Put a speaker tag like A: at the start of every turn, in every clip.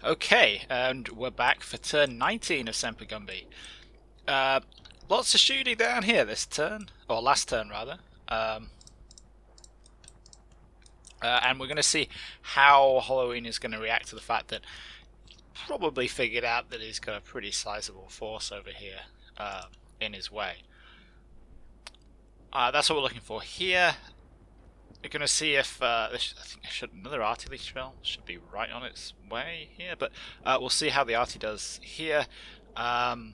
A: Okay, and we're back for turn 19 of Semper Gumby. Lots of shooting down here this turn, or last turn rather. And we're going to see how Halloween is going to react to the fact that probably figured out that he's got a pretty sizable force over here in his way. That's what we're looking for here. We're going to see if I think another artillery shell should be right on its way here, but we'll see how the arty does here. I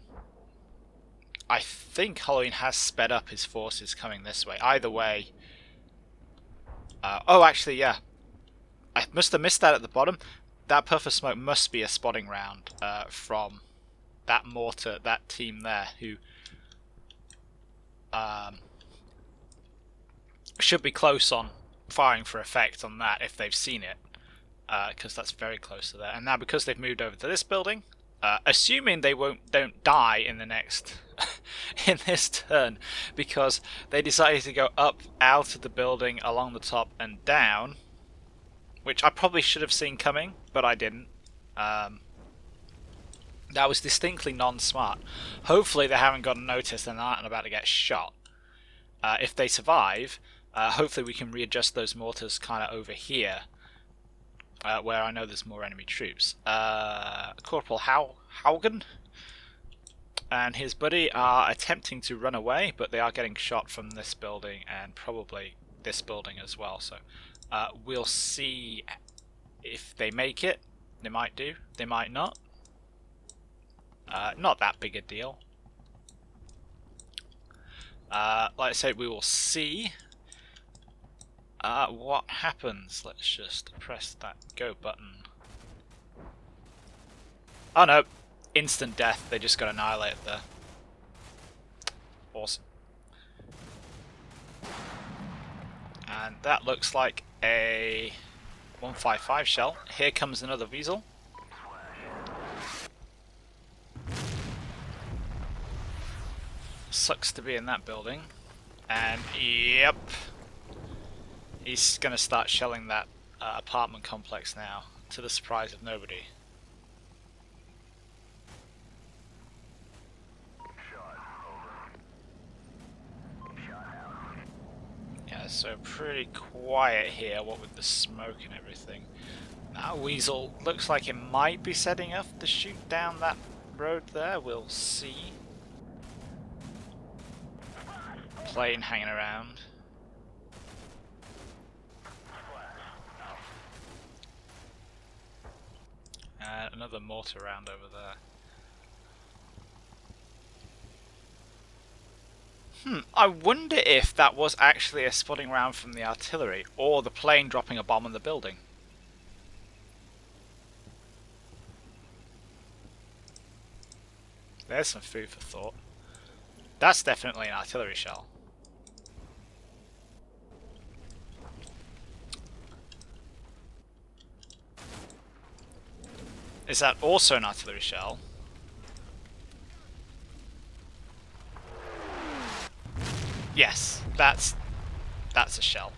A: think Halloween has sped up his forces coming this way. Either way. Oh, actually, yeah. I must have missed that at the bottom. That puff of smoke must be a spotting round from that mortar, that team there, who should be close on firing for effect on that if they've seen it, because that's very close to there. And now because they've moved over to this building, assuming they don't die in the next in this turn, because they decided to go up out of the building along the top and down, which I probably should have seen coming, but I didn't. That was distinctly non-smart. Hopefully they haven't gotten noticed and aren't about to get shot. If they survive, hopefully we can readjust those mortars kind of over here, where I know there's more enemy troops. Corporal Haugen and his buddy are attempting to run away, but they are getting shot from this building and probably this building as well. So we'll see if they make it. They might do, they might not. Not that big a deal. Like I said, we will see what happens. Let's just press that go button. Oh no, instant death. They just got annihilated there. Awesome. And that looks like a 155 shell. Here comes another weasel. Sucks to be in that building. And yep, he's going to start shelling that apartment complex now, to the surprise of nobody. Yeah, so pretty quiet here, what with the smoke and everything. That weasel looks like it might be setting up to shoot down that road there, we'll see. Plane hanging around. And another mortar round over there. I wonder if that was actually a spotting round from the artillery, or the plane dropping a bomb on the building. There's some food for thought. That's definitely an artillery shell. Is that also an artillery shell? Yes, that's a shell.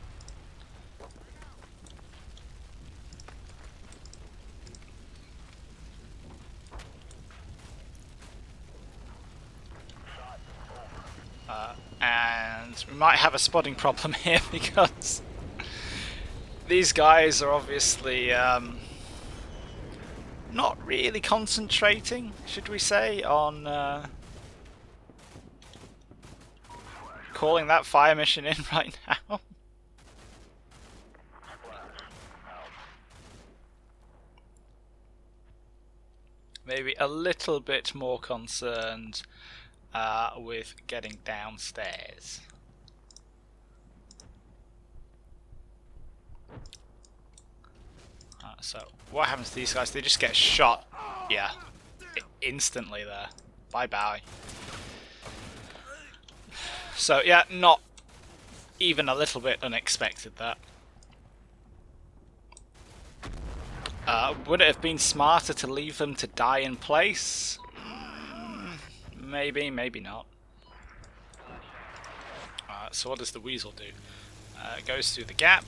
A: And we might have a spotting problem here because these guys are obviously not really concentrating, should we say, on calling that fire mission in right now. Maybe a little bit more concerned with getting downstairs. So what happens to these guys? They just get shot. Yeah, instantly there. Bye bye. So yeah, not even a little bit unexpected that. Would it have been smarter to leave them to die in place? Maybe, maybe not. So what does the weasel do? Goes through the gap,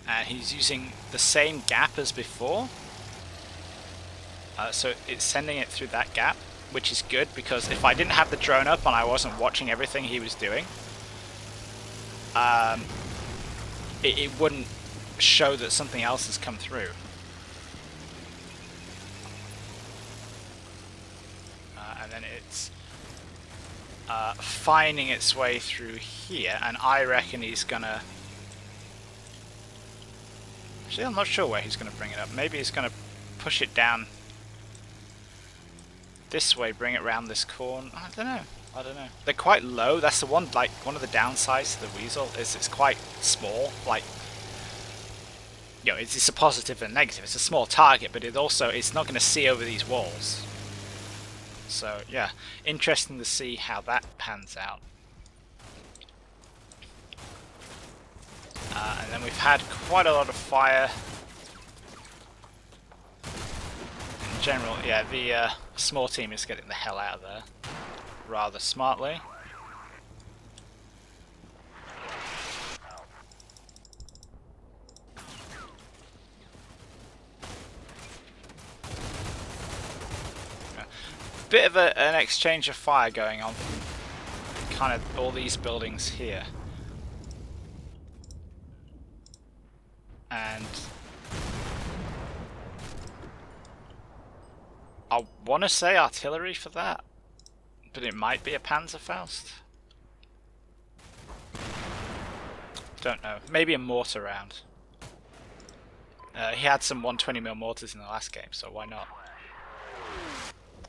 A: and he's using the same gap as before. So it's sending it through that gap, which is good because if I didn't have the drone up and I wasn't watching everything he was doing, it wouldn't show that something else has come through. And then it's finding its way through here, and I reckon he's gonna... Actually, I'm not sure where he's gonna bring it up. Maybe he's gonna push it down this way, bring it around this corner. I don't know. They're quite low. That's the one, like, one of the downsides to the Weasel is it's quite small. Like, you know, it's a positive and negative. It's a small target, but it's not going to see over these walls. So yeah, interesting to see how that pans out. And then we've had quite a lot of fire. In general, yeah, the small team is getting the hell out of there rather smartly. Bit of an exchange of fire going on from kind of all these buildings here. And I want to say artillery for that, but it might be a Panzerfaust. Don't know. Maybe a mortar round. He had some 120mm mortars in the last game, so why not?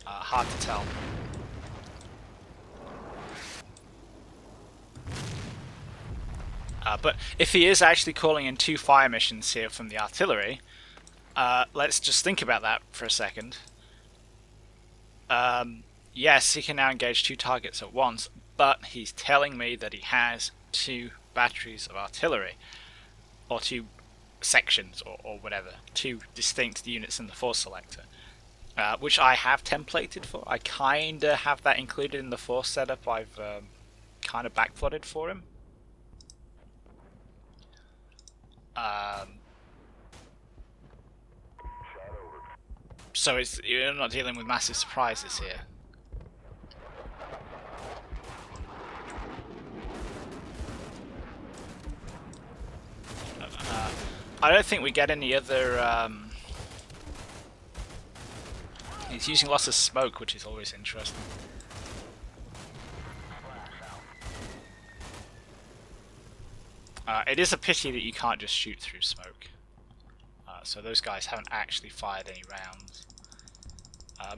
A: Hard to tell. But if he is actually calling in 2 fire missions here from the artillery, let's just think about that for a second. Yes, he can now engage 2 targets at once, but he's telling me that he has 2 batteries of artillery, or 2 sections, or whatever, 2 distinct units in the force selector. Which I have templated for. I kinda have that included in the force setup I've kinda backplotted for him. So you're not dealing with massive surprises here. I don't think we get any other... He's using lots of smoke, which is always interesting. It is a pity that you can't just shoot through smoke. So those guys haven't actually fired any rounds.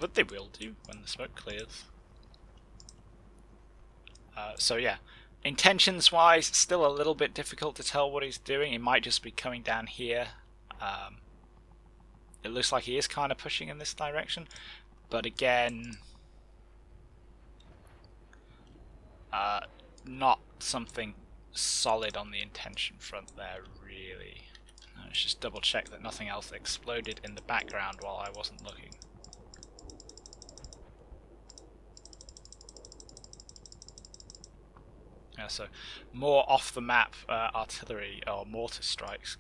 A: But they will do when the smoke clears. So yeah, intentions-wise, still a little bit difficult to tell what he's doing. He might just be coming down here. It looks like he is kind of pushing in this direction, but again, not something solid on the intention front there, really. Let's just double check that nothing else exploded in the background while I wasn't looking. Yeah, so more off the map artillery or mortar strikes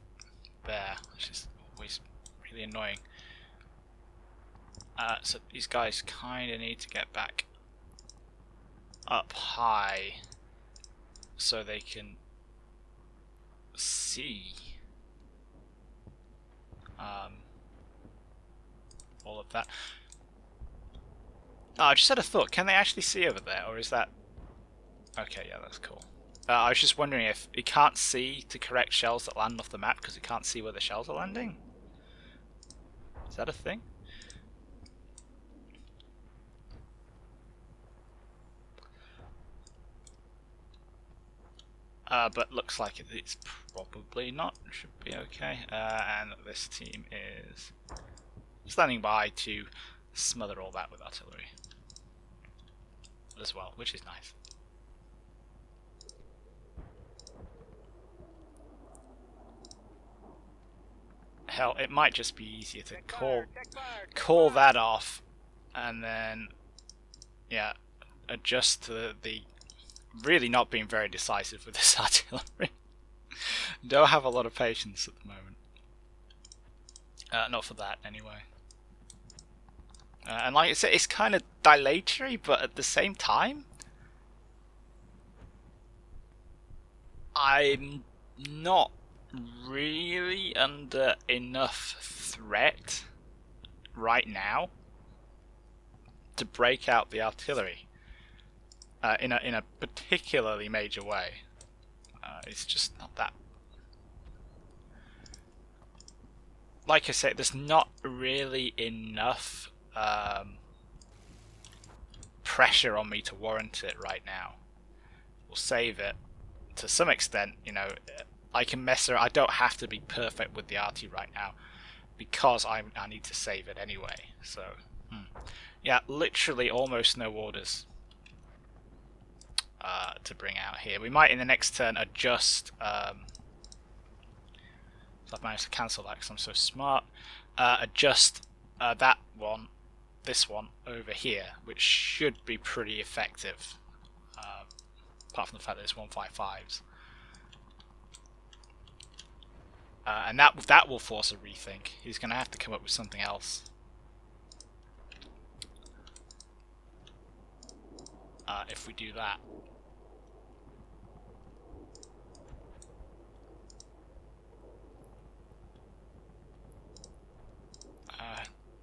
A: there, which is always really annoying. So these guys kind of need to get back up high so they can see all of that. Oh, I just had a thought, can they actually see over there, or is that... Okay, yeah, that's cool. I was just wondering if it can't see to correct shells that land off the map because it can't see where the shells are landing. Is that a thing? But looks like it's probably not. Should be okay. And this team is standing by to smother all that with artillery as well, which is nice. Hell, it might just be easier to call that off and then, yeah, adjust to the really not being very decisive with this artillery. Don't have a lot of patience at the moment. Not for that, anyway. And like I said, it's kind of dilatory, but at the same time, I'm not really under enough threat right now to break out the artillery in a particularly major way. It's just not that. Like I said, there's not really enough pressure on me to warrant it right now. We'll save it to some extent. You know, I can mess around. I don't have to be perfect with the arty right now because I need to save it anyway. So, yeah, literally almost no orders to bring out here. We might in the next turn adjust. So I've managed to cancel that because I'm so smart. Adjust that one, this one over here, which should be pretty effective. Apart from the fact that it's 155s. And that will force a rethink. He's going to have to come up with something else. If we do that.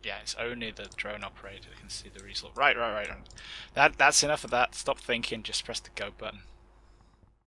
A: Yeah, it's only the drone operator that can see the result. Right. That's enough of that. Stop thinking, just press the go button.